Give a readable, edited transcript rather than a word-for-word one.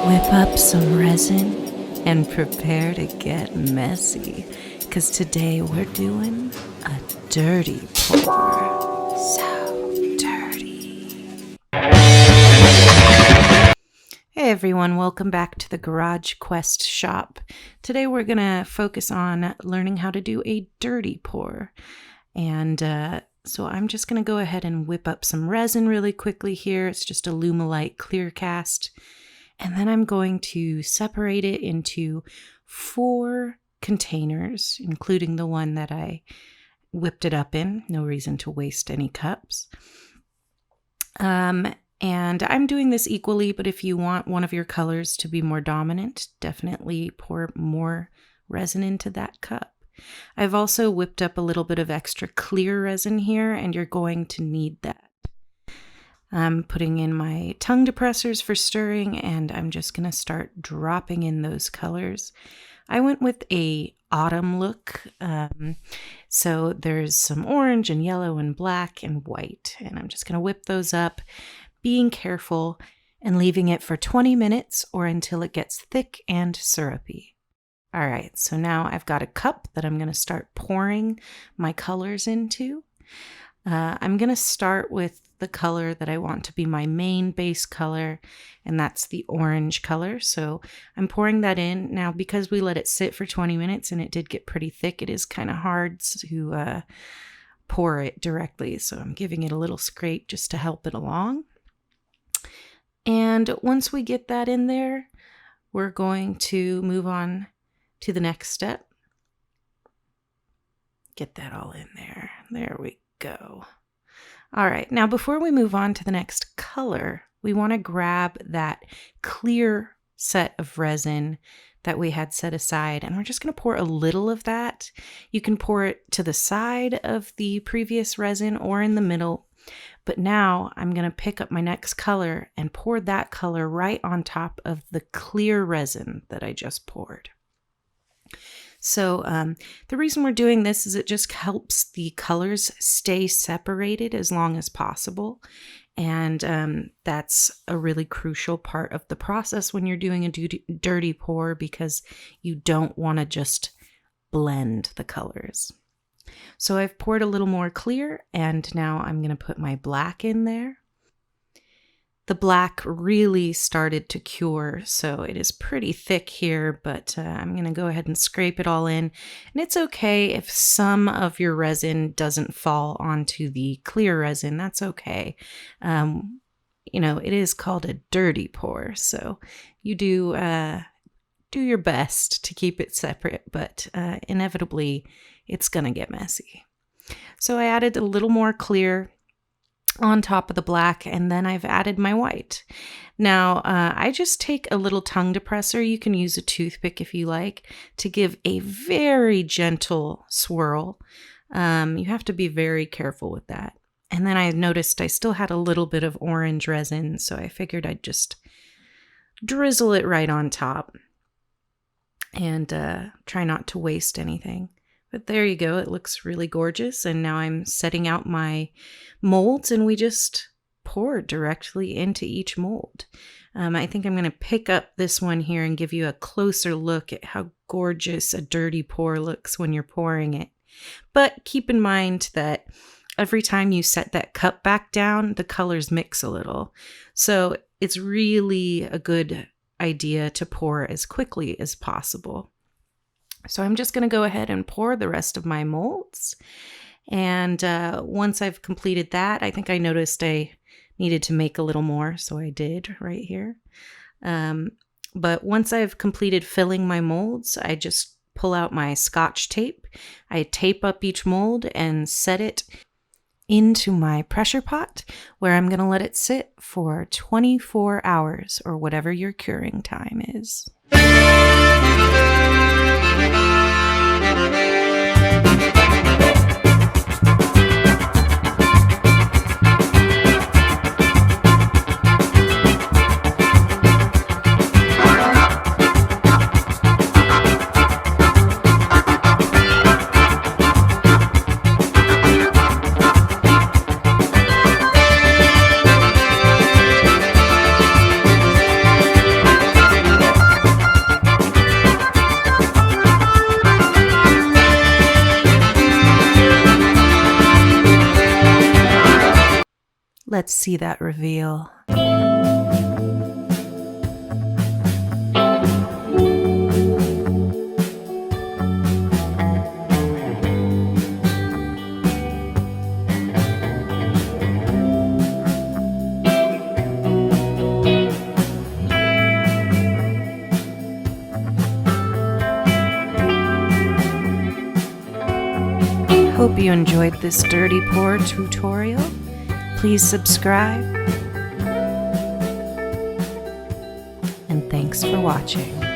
Whip up some resin and prepare to get messy, because today we're doing a dirty pour. So dirty. Hey everyone, welcome back to the Garage Quest shop. Today we're going to focus on learning how to do a dirty pour. And so I'm just going to go ahead and whip up some resin really quickly here. It's just a Lumalite clear cast. And then I'm going to separate it into 4 containers, including the one that I whipped it up in. No reason to waste any cups. And I'm doing this equally, but if you want one of your colors to be more dominant, definitely pour more resin into that cup. I've also whipped up a little bit of extra clear resin here, and you're going to need that. I'm putting in my tongue depressors for stirring, and I'm just going to start dropping in those colors. I went with a autumn look, so there's some orange and yellow and black and white, and I'm just going to whip those up, being careful and leaving it for 20 minutes or until it gets thick and syrupy. All right, so now I've got a cup that I'm going to start pouring my colors into. I'm going to start with the color that I want to be my main base color, and that's the orange color. So I'm pouring that in. Now, because we let it sit for 20 minutes and it did get pretty thick, it is kind of hard to pour it directly. So I'm giving it a little scrape just to help it along. And once we get that in there, we're going to move on to the next step. Get that all in there. There we go. All right, now before we move on to the next color, we want to grab that clear set of resin that we had set aside, and we're just going to pour a little of that. You can pour it to the side of the previous resin or in the middle, but now I'm going to pick up my next color and pour that color right on top of the clear resin that I just poured. So the reason we're doing this is it just helps the colors stay separated as long as possible. And that's a really crucial part of the process when you're doing a dirty pour, because you don't want to just blend the colors. So I've poured a little more clear, and now I'm going to put my black in there. The black really started to cure, so it is pretty thick here, but I'm going to go ahead and scrape it all in. And it's okay if some of your resin doesn't fall onto the clear resin. That's okay. You know, it is called a dirty pour, so you do your best to keep it separate, but inevitably it's going to get messy. So I added a little more clear on top of the black, and then I've added my white. Now, I just take a little tongue depressor. You can use a toothpick if you like, to give a very gentle swirl. You have to be very careful with that. And then I noticed I still had a little bit of orange resin, so I figured I'd just drizzle it right on top and try not to waste anything. But there you go. It looks really gorgeous. And now I'm setting out my molds, and we just pour directly into each mold. I think I'm going to pick up this one here and give you a closer look at how gorgeous a dirty pour looks when you're pouring it. But keep in mind that every time you set that cup back down, the colors mix a little. So it's really a good idea to pour as quickly as possible. So I'm just going to go ahead and pour the rest of my molds. And once I've completed that, I think I noticed I needed to make a little more, so I did right here. But once I've completed filling my molds, I just pull out my Scotch tape. I tape up each mold and set it into my pressure pot, where I'm going to let it sit for 24 hours or whatever your curing time is. Let's see that reveal. Hope you enjoyed this dirty pour tutorial. Please subscribe. And thanks for watching.